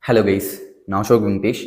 Hello guys, நான் அசோக் வெங்கடேஷ்.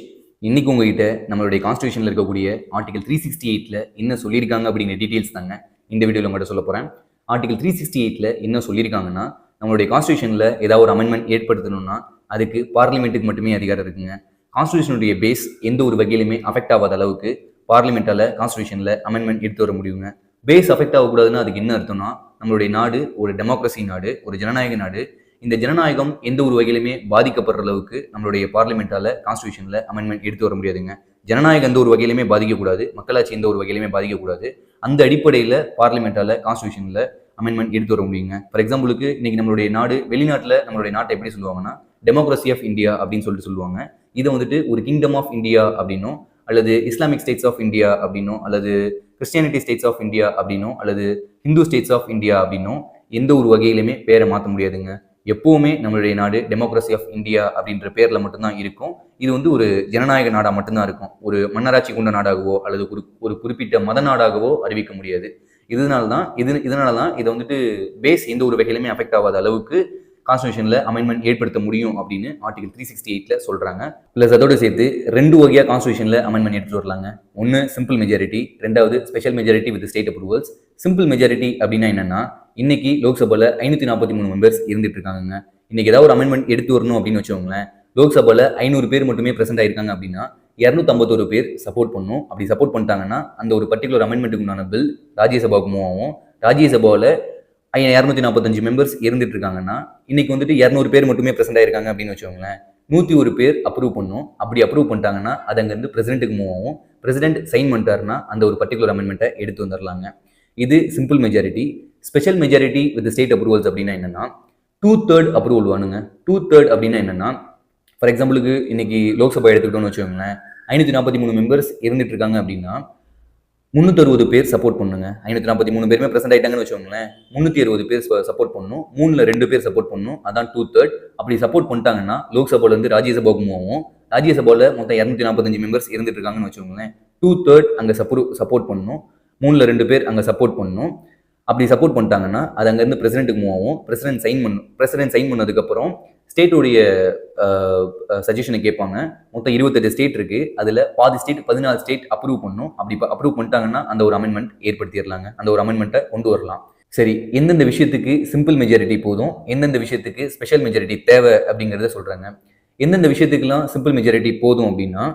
இன்னைக்கு உங்ககிட்ட நம்மளுடைய கான்ஸ்டியூஷனில் இருக்கக்கூடிய ஆர்டிகல் 368 என்ன சொல்லியிருக்காங்க அப்படிங்கிற டீட்டெயில்ஸ் தாங்க இந்த வீடியோவில் உங்கள்கிட்ட சொல்ல போகிறேன். ஆர்டிகல் 368 என்ன சொல்லியிருக்காங்கன்னா, நம்மளுடைய கான்ஸ்டியூஷனில் ஏதாவது ஒரு அமெண்ட்மெண்ட் ஏற்படுத்தணும்னா அதுக்கு பார்லிமெண்ட்டுக்கு மட்டுமே அதிகாரம் இருக்குங்க. கான்ஸ்டியூஷனுடைய பேஸ் எந்த ஒரு வகையிலுமே அஃபெக்ட் ஆகாத அளவுக்கு பார்லிமெண்ட்டால் கான்ஸ்டியூஷனில் அமெண்ட்மெண்ட் எடுத்து வர முடியுங்க. பேஸ் அஃபெக்ட் ஆகக்கூடாதுன்னு அதுக்கு என்ன அர்த்தம்னா, நம்மளுடைய நாடு ஒரு டெமோக்ரஸி நாடு, ஒரு ஜனநாயக நாடு. இந்த ஜனநாயகம் எந்த ஒரு வகையிலுமே பாதிக்கப்படுற அளவுக்கு நம்மளுடைய பார்லிமெண்டால கான்ஸ்டியூஷன்ல அமெண்ட்மெண்ட் எடுத்து வர முடியாதுங்க. ஜனநாயகம் எந்த ஒரு வகையிலுமே பாதிக்கக்கூடாது, மக்களாட்சி எந்த ஒரு வகையிலுமே பாதிக்கக்கூடாது. அந்த அடிப்படையில் பார்லிமெண்டால கான்ஸ்டியூஷன்ல அமெண்ட்மெண்ட் எடுத்து வர முடியுங்க. ஃபார் எக்ஸாம்பிளுக்கு இன்னைக்கு நம்மளுடைய நாடு, வெளிநாட்டில் நம்மளுடைய நாட்டை எப்படி சொல்லுவாங்கன்னா டெமோக்ரஸி ஆஃப் இந்தியா அப்படின்னு சொல்லிட்டு சொல்லுவாங்க. இதை வந்துட்டு ஒரு கிங்டம் ஆஃப் இந்தியா அப்படின்னும், அல்லது இஸ்லாமிக் ஸ்டேட்ஸ் ஆஃப் இந்தியா அப்படின்னும், அல்லது கிறிஸ்டியானிட்டி ஸ்டேட்ஸ் ஆஃப் இந்தியா அப்படின்னும், அல்லது ஹிந்து ஸ்டேட்ஸ் ஆஃப் இந்தியா அப்படின்னும் எந்த ஒரு வகையிலுமே பேரை மாற்ற முடியாதுங்க. எப்பவுமே நம்மளுடைய நாடு டெமோக்ரஸி ஆஃப் இந்தியா அப்படின்ற பேர்ல மட்டும்தான் இருக்கும். இது வந்து ஒரு ஜனநாயக நாடா மட்டும்தான் இருக்கும். ஒரு மன்னராட்சி கொண்ட நாடாகவோ அல்லது ஒரு குறிப்பிட்ட மத நாடாகவோ அறிவிக்க முடியாது. இதனால்தான் இதை வந்துட்டு பேஸ் எந்த ஒரு வகையிலுமே அஃபெக்ட் ஆகாத அளவுக்கு கான்ஸ்டியூஷன்ல அமெண்ட்மெண்ட் ஏற்படுத்த முடியும் அப்படின்னு ஆர்டிகல் 368 சொல்றாங்க. பிளஸ் அதோட சேர்த்து ரெண்டு வகையா கான்ஸ்டியூஷன்ல அமெண்ட்மெண்ட் எடுத்துட்டு வரலாங்க. ஒன்னு சிம்பிள் மெஜாரிட்டி, ரெண்டாவது special majority with state approvals. Simple majority அப்படின்னா என்னன்னா, இன்னைக்கு லோக்சபால 543 மெம்பர்ஸ் இருந்துட்டு இருக்காங்க. இன்னைக்கு ஏதாவது ஒரு அமெண்ட்மெண்ட் எடுத்து வரணும் அப்படின்னு வச்சுக்கோங்களேன், லோக்சபால 500 பேர் மட்டுமே பிரசென்ட் ஆயிருக்காங்க அப்படின்னா 251 பேர் சப்போர்ட் பண்ணும். அப்படி சப்போர்ட் பண்ணிட்டாங்கன்னா அந்த ஒரு பர்டிகுலர் அமெண்ட்மெண்ட்டுக்கு உண்டான பில் ராஜ்யசபாவுக்கு மூவ் ஆகும். ராஜ்யசபாவில் 245 மெம்பர்ஸ் இருந்துட்டு இருக்காங்கன்னா இன்னைக்கு வந்துட்டு 200 பேர் மட்டுமே பிரசென்ட் ஆயிருக்காங்க அப்படின்னு வச்சுக்கோங்களேன், 101 பேர் அப்ரூவ் பண்ணும். அப்படி அப்ரூவ் பண்ணிட்டாங்கன்னா அது அங்கேருந்து பிரசிடென்ட்டுக்கு மூவ் ஆகும். பிரசிடென்ட் சைன் பண்ணிட்டாருன்னா அந்த ஒரு பர்டிகுலர் அமெண்ட்மெண்ட்டை எடுத்து வந்துடலாங்க. இது simple majority. Special majority with state approvals அப்படின்னா என்னன்னா, 2/3 அப்ரூவல் வேணுங்க. 2/3 அப்படின்னா என்னன்னா, ஃபார் எக்ஸாம்பிளுக்கு இன்னைக்கு லோக்சபா எடுத்துக்கிட்டோம்னு வச்சுக்கோங்களேன், 543 மெம்பர்ஸ் இருந்துட்டு இருக்காங்க அப்படின்னா 360 பேர் சப்போர்ட் பண்ணுங்க. 543 பேருமே பிரசென்ட் ஆயிட்டாங்கன்னு வச்சுக்கோங்களேன், 360 பேர் சப்போர்ட் பண்ணணும். 3ல் 2 பேர் சப்போர்ட் பண்ணணும். அதான் 2/3. அப்படி சப்போர்ட் பண்ணிட்டாங்கன்னா லோக்சபால இருந்து ராஜ்யசபாவுக்கு மூவ் ஆகும். ராஜ்யசபால மொத்தம் 245 மெம்பர்ஸ் இருந்துட்டு இருக்காங்கன்னு வச்சுக்கோங்களேன், 2/3 அங்க சப்போர்ட் பண்ணணும். 3ல் 2 பேர் அங்க சப்போர்ட் பண்ணணும். அப்படி சப்போர்ட் பண்ணிட்டாங்கன்னா அது அங்கேருந்து பிரசிடென்ட்டுக்கு மூவ் ஆகும். பிரசிடென்ட் சைன் பண்ணதுக்கப்புறம் ஸ்டேட்டோடைய சஜஷனை கேட்பாங்க. மொத்தம் 28 ஸ்டேட் இருக்கு. அதில் பாதி ஸ்டேட் 14 ஸ்டேட் அப்ரூவ் பண்ணும். அப்படி அப்ரூவ் பண்ணிட்டாங்கன்னா அந்த ஒரு அமெண்ட்மெண்ட் ஏற்படுத்திடலாங்க. அந்த ஒரு அமெண்ட்மெண்ட்டை கொண்டு வரலாம். சரி, எந்தெந்த விஷயத்துக்கு சிம்பிள் மெஜாரிட்டி போதும், எந்தெந்த விஷயத்துக்கு ஸ்பெஷல் மெஜாரிட்டி தேவை அப்படிங்கிறத சொல்றாங்க. எந்தெந்த விஷயத்துக்குலாம் சிம்பிள் மெஜாரிட்டி போதும் அப்படின்னா,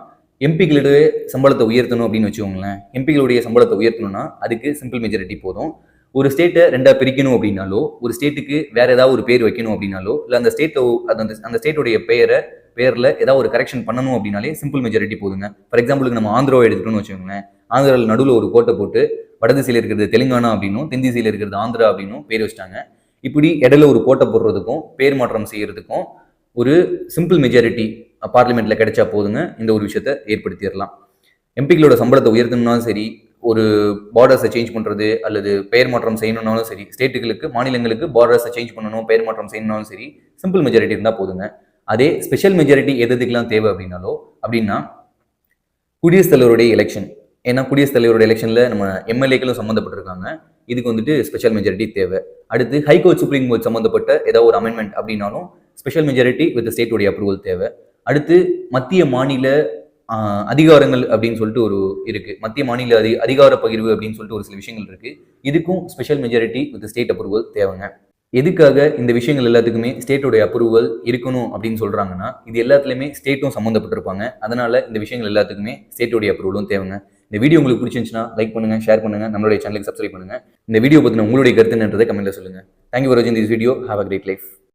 எம்பிகளுடைய சம்பளத்தை உயர்த்தணும் அப்படின்னு வச்சுக்கோங்களேன். எம்பிகளுடைய சம்பளத்தை உயர்த்தணும்னா அதுக்கு சிம்பிள் மெஜாரிட்டி போதும். ஒரு ஸ்டேட்டை ரெண்டா பிரிக்கணும் அப்படின்னாலோ, ஒரு ஸ்டேட்டுக்கு வேற ஏதாவது ஒரு பேர் வைக்கணும் அப்படின்னாலோ, இல்லை அந்த ஸ்டேட்டுடைய பேர்ல ஏதாவது ஒரு கரெக்ஷன் பண்ணணும் அப்படின்னாலே சிம்பிள் மெஜாரிட்டி போதுங்க. ஃபார் எக்ஸாம்பிளுக்கு நம்ம ஆந்திராவை எடுத்துக்கணும்னு வச்சுக்கோங்களேன், ஆந்திராவில் நடுவில் ஒரு கோட்டை போட்டு வடதிசையில் இருக்கிறது தெலுங்கானா அப்படின்னும், தென்திசையில் இருக்கிறது ஆந்திரா அப்படின்னும் பேர் வச்சிட்டாங்க. இப்படி இடையில ஒரு கோட்டை போடுறதுக்கும் பேர் மாற்றம் செய்யறதுக்கும் ஒரு சிம்பிள் மெஜாரிட்டி பார்லிமெண்ட்ல கிடைச்சா போதுங்க. இந்த ஒரு விஷயத்தை ஏற்படுத்திடலாம். எம்பிகளோட சம்பளத்தை உயர்த்தணும்னாலும் சரி, ஒரு பார்டர்ஸை சேஞ்ச் பண்ணுறது அல்லது பெயர் மாற்றம் செய்யணும்னாலும் சரி, ஸ்டேட்டுகளுக்கு மாநிலங்களுக்கு பார்டர்ஸை சேஞ்ச் பண்ணணும், பெயர் மாற்றம் செய்யணும்னாலும் சரி, சிம்பிள் மெஜாரிட்டி இருந்தால் போதுங்க. அதே ஸ்பெஷல் மெஜாரிட்டி எதுக்கெல்லாம் தேவை அப்படின்னா குடியரசுத் தலைவருடைய எலெக்ஷன். ஏன்னா குடியரசுத் தலைவருடைய எலெக்ஷனில் நம்ம எம்எல்ஏக்களும் சம்மந்தப்பட்டிருக்காங்க. இதுக்கு வந்துட்டு ஸ்பெஷல் மெஜாரிட்டி தேவை. அடுத்து ஹைகோர்ட், சுப்ரீம் கோர்ட் சம்மந்தப்பட்ட ஏதாவது ஒரு அமெண்ட்மெண்ட் அப்படின்னாலும் ஸ்பெஷல் மெஜாரிட்டி வித் ஸ்டேட்டுடைய அப்ரூவல் தேவை. அடுத்து மத்திய மாநில அதிகாரங்கள் அப்படின்னு சொல்லிட்டு ஒரு இருக்கு. மத்திய மாநில அதிகார பகிர்வு அப்படின்னு சொல்லிட்டு ஒரு சில விஷயங்கள் இருக்கு. இதுக்கும் special majority with state approval தேவைங்க. எதுக்காக இந்த விஷயங்கள் எல்லாத்துக்குமே ஸ்டேட்டோடைய அப்ரூவல் இருக்கணும் அப்படின்னு சொல்றாங்கன்னா, இது எல்லாத்துலயுமே ஸ்டேட்டும் சம்மந்தப்பட்டிருப்பாங்க. அதனால இந்த விஷயங்கள் எல்லாத்துக்குமே ஸ்டேட்டோடைய அப்ரூவலும் தேவைங்க. இந்த வீடியோ உங்களுக்கு பிடிச்சிருந்துச்சுன்னா லைக் பண்ணுங்க, ஷேர் பண்ணுங்க, நம்மளுடைய சேனலுக்கு சப்ஸ்கிரைப் பண்ணுங்க. இந்த வீடியோ பத்தின உங்களுடைய கருத்து என்னன்றதை கமெண்ட்ல சொல்லுங்க. தேங்க்யூ ஃபார் வாட்சிங் this video. Have a great life.